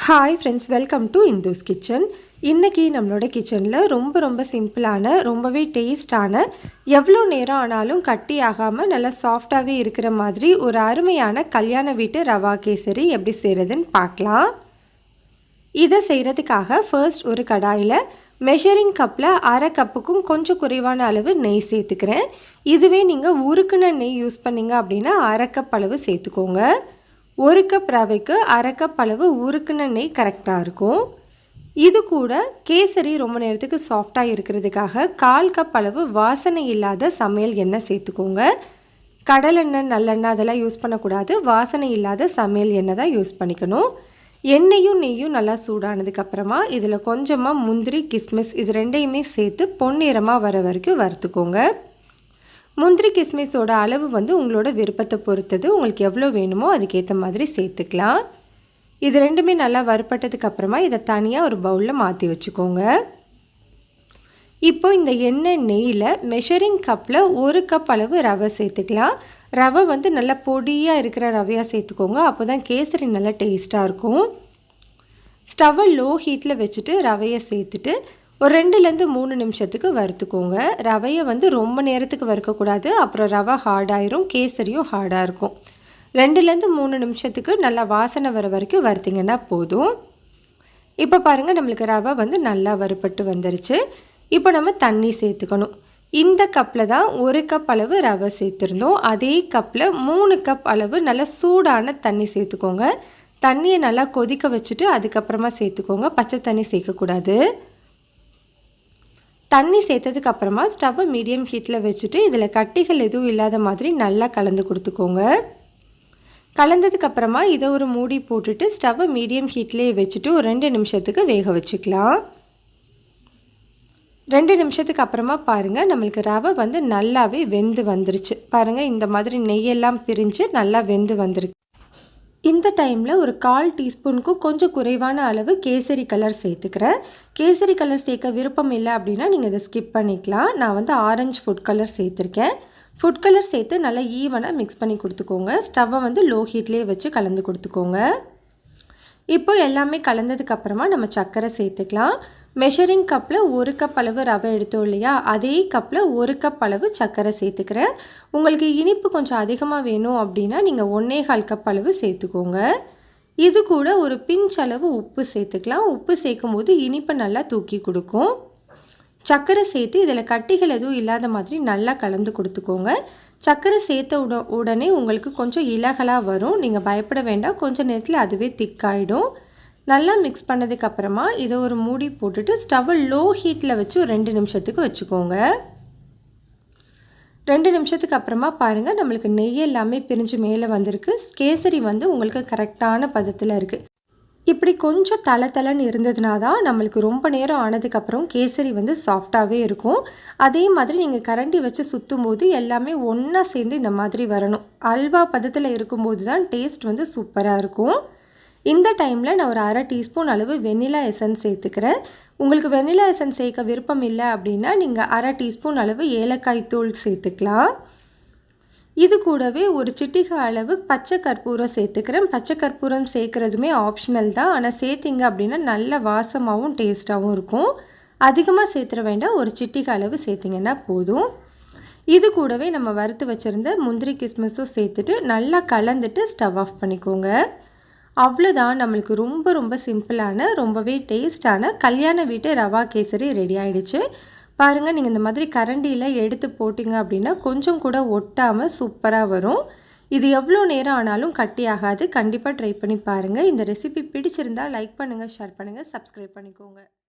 Hi friends, welcome to Indu's kitchen. இன்றைக்கி நம்மளோட கிச்சனில் ரொம்ப சிம்பிளான ரொம்பவே டேஸ்டான எவ்வளோ நேரம் ஆனாலும் கட்டி ஆகாமல் நல்லா சாஃப்டாகவே இருக்கிற மாதிரி ஒரு அருமையான கல்யாண வீட்டு ரவா கேசரி எப்படி செய்கிறதுன்னு பார்க்கலாம். இதை செய்கிறதுக்காக ஃபர்ஸ்ட் ஒரு கடாயில் மெஷரிங் கப்பில் அரை கப்புக்கும் கொஞ்சம் குறைவான அளவு நெய் சேர்த்துக்கிறேன். இதுவே நீங்கள் உருக்குன நெய் யூஸ் பண்ணிங்க அப்படின்னா அரை கப் அளவு சேர்த்துக்கோங்க. ஒரு கப் ரவைக்கு அரை கப் அளவு உருக்குன நெய் கரெக்டாக இருக்கும். இது கூட கேசரி ரொம்ப நேரத்துக்கு சாஃப்டாக இருக்கிறதுக்காக 1/4 கப் அளவு வாசனை இல்லாத சமையல் எண்ணெய் சேர்த்துக்கோங்க. கடலெண்ணெய், நல்லெண்ணெய் அதெல்லாம் யூஸ் பண்ணக்கூடாது. வாசனை இல்லாத சமையல் எண்ணெய் தான் யூஸ் பண்ணிக்கணும். எண்ணெயும் நெய்யும் நல்லா சூடானதுக்கப்புறமா இதில் கொஞ்சமாக முந்திரி, கிஸ்மிஸ் இது ரெண்டையுமே சேர்த்து பொன்னிறமாக வர வரைக்கும் வறுத்துக்கோங்க. முந்திரி கிஸ்மிஸோட அளவு உங்களோட விருப்பத்தை பொறுத்தது. உங்களுக்கு எவ்வளோ வேணுமோ அதுக்கேற்ற மாதிரி சேர்த்துக்கலாம். இது ரெண்டுமே நல்லா வறுப்பட்டதுக்கு அப்புறமா இதை தனியாக ஒரு பவுலில் மாற்றி வச்சுக்கோங்க. இப்போ இந்த எண்ணெய் நெய்யில் மெஷரிங் கப்பில் 1 கப் அளவு ரவை சேர்த்துக்கலாம். ரவை நல்லா பொடியாக இருக்கிற ரவையாக சேர்த்துக்கோங்க. அப்போ தான் கேசரி நல்லா டேஸ்ட்டாக இருக்கும். ஸ்டவ்வை லோ ஹீட்டில் வச்சுட்டு ரவையை சேர்த்துட்டு ஒரு 2லேருந்து 3 நிமிஷத்துக்கு வறுத்துக்கோங்க. ரவையை ரொம்ப நேரத்துக்கு வறுக்கக்கூடாது. அப்புறம் ரவை ஹார்டாயிரும், கேசரியும் ஹார்டாக இருக்கும். 2லேருந்து 3 நிமிஷத்துக்கு நல்லா வாசனை வர வரைக்கும் வறுத்திங்கன்னா போதும். இப்போ பாருங்கள், நம்மளுக்கு ரவை நல்லா வறுப்பட்டு வந்துருச்சு. இப்போ நம்ம தண்ணி சேர்த்துக்கணும். இந்த கப்பில் தான் 1 கப் அளவு ரவை சேர்த்துருந்தோம். அதே கப்பில் 3 கப் அளவு நல்லா சூடான தண்ணி சேர்த்துக்கோங்க. தண்ணியை நல்லா கொதிக்க வச்சுட்டு அதுக்கப்புறமா சேர்த்துக்கோங்க. பச்சை தண்ணி சேர்க்கக்கூடாது. தண்ணி சேர்த்ததுக்கு அப்புறமா ஸ்டவ்வை மீடியம் ஹீட்டில் வச்சுட்டு இதில் கட்டிகள் எதுவும் இல்லாத மாதிரி நல்லா கலந்து கொடுத்துக்கோங்க. கலந்ததுக்கப்புறமா இதை ஒரு மூடி போட்டுட்டு ஸ்டவ்வை மீடியம் ஹீட்லேயே வச்சுட்டு ஒரு 2 நிமிஷத்துக்கு வேக வச்சுக்கலாம். 2 நிமிஷத்துக்கு அப்புறமா பாருங்கள், நம்மளுக்கு ரவை நல்லாவே வெந்து வந்துருச்சு. பாருங்கள், இந்த மாதிரி நெய்யெல்லாம் பிரிஞ்சு நல்லா வெந்து வந்துருக்கு. இந்த டைமில் ஒரு 1/4 டீஸ்பூனுக்கும் கொஞ்சம் குறைவான அளவு கேசரி கலர் சேர்த்துக்கிறேன். கேசரி கலர் சேர்க்க விருப்பம் இல்லை அப்படின்னா நீங்கள் இதை ஸ்கிப் பண்ணிக்கலாம். நான் ஆரஞ்சு ஃபுட் கலர் சேர்த்துருக்கேன். ஃபுட் கலர் சேர்த்து நல்லா ஈவனாக மிக்ஸ் பண்ணி கொடுத்துக்கோங்க. ஸ்டவ்வை லோ ஹீட்லேயே வச்சு கலந்து கொடுத்துக்கோங்க. இப்போ எல்லாமே கலந்ததுக்கப்புறமா நம்ம சர்க்கரை சேர்த்துக்கலாம். மெஷரிங் கப்பில் 1 கப் அளவு ரவை எடுத்தோம் இல்லையா, அதே கப்பில் 1 கப் அளவு சர்க்கரை சேர்த்துக்கிறேன். உங்களுக்கு இனிப்பு கொஞ்சம் அதிகமாக வேணும் அப்படின்னா நீங்கள் 1/4 கப் அளவு சேர்த்துக்கோங்க. இது கூட ஒரு பிஞ்ச் அளவு உப்பு சேர்த்துக்கலாம். உப்பு சேர்க்கும் போது இனிப்பை நல்லா தூக்கி கொடுக்கும். சர்க்கரை சேர்த்து இதில் கட்டிகள் எதுவும் இல்லாத மாதிரி நல்லா கலந்து கொடுத்துக்கோங்க. சர்க்கரை சேர்த்த உடனே உங்களுக்கு கொஞ்சம் இலகலாக வரும். நீங்கள் பயப்பட வேண்டாம். கொஞ்சம் நேரத்தில் அதுவே திக்காயிடும். நல்லா மிக்ஸ் பண்ணதுக்கப்புறமா இதை ஒரு மூடி போட்டுட்டு ஸ்டவ்வை லோ ஹீட்டில் வச்சு ஒரு 2 நிமிஷத்துக்கு வச்சுக்கோங்க. 2 நிமிஷத்துக்கு அப்புறமா பாருங்கள், நம்மளுக்கு நெய் எல்லாமே பிரிஞ்சு மேலே வந்திருக்கு. கேசரி உங்களுக்கு கரெக்டான பதத்தில் இருக்குது. இப்படி கொஞ்சம் தளன்னு இருந்ததுனா தான் நம்மளுக்கு ரொம்ப நேரம் ஆனதுக்கப்புறம் கேசரி சாஃப்டாகவே இருக்கும். அதே மாதிரி நீங்கள் கரண்டி வச்சு சுற்றும் போது எல்லாமே ஒன்றா சேர்ந்து இந்த மாதிரி வரணும். அல்வா பதத்தில் இருக்கும்போது தான் டேஸ்ட் சூப்பராக இருக்கும். இந்த டைமில் நான் ஒரு 1/2 டீஸ்பூன் அளவு வெண்ணிலா எசன்ஸ் சேர்த்துக்கிறேன். உங்களுக்கு வெண்ணிலா எசன்ஸ் சேர்க்க விருப்பம் இல்லை அப்படின்னா நீங்கள் 1/2 டீஸ்பூன் அளவு ஏலக்காய் தூள் சேர்த்துக்கலாம். இது கூடவே ஒரு சிட்டிகை அளவு பச்சை கற்பூரம் சேர்த்துக்கிறேன். பச்சை கற்பூரம் சேர்க்குறதுமே ஆப்ஷனல் தான். ஆனால் சேர்த்திங்க அப்படின்னா நல்ல வாசமாகவும் டேஸ்ட்டாகவும் இருக்கும். அதிகமாக சேர்த்துற வேண்டாம். ஒரு சிட்டிகை அளவு சேர்த்திங்கன்னா போதும். இது கூடவே நம்ம வறுத்து வச்சுருந்த முந்திரி கிஸ்மிஸும் சேர்த்துட்டு நல்லா கலந்துட்டு ஸ்டவ் ஆஃப் பண்ணிக்கோங்க. அவ்வளோதான், நம்மளுக்கு ரொம்ப சிம்பிளான ரொம்பவே டேஸ்டான கல்யாண வீட்டு ரவா கேசரி ரெடி ஆகிடுச்சு. பாருங்கள், நீங்கள் இந்த மாதிரி கரண்டியில் எடுத்து போட்டிங்க அப்படின்னா கொஞ்சம் கூட ஒட்டாமல் சூப்பராக வரும். இது எவ்வளோ நேரம் ஆனாலும் கட்டி ஆகாது. கண்டிப்பாக ட்ரை பண்ணி பாருங்கள். இந்த ரெசிபி பிடிச்சிருந்தால் லைக் பண்ணுங்கள், ஷேர் பண்ணுங்கள், சப்ஸ்கிரைப் பண்ணிக்கோங்க.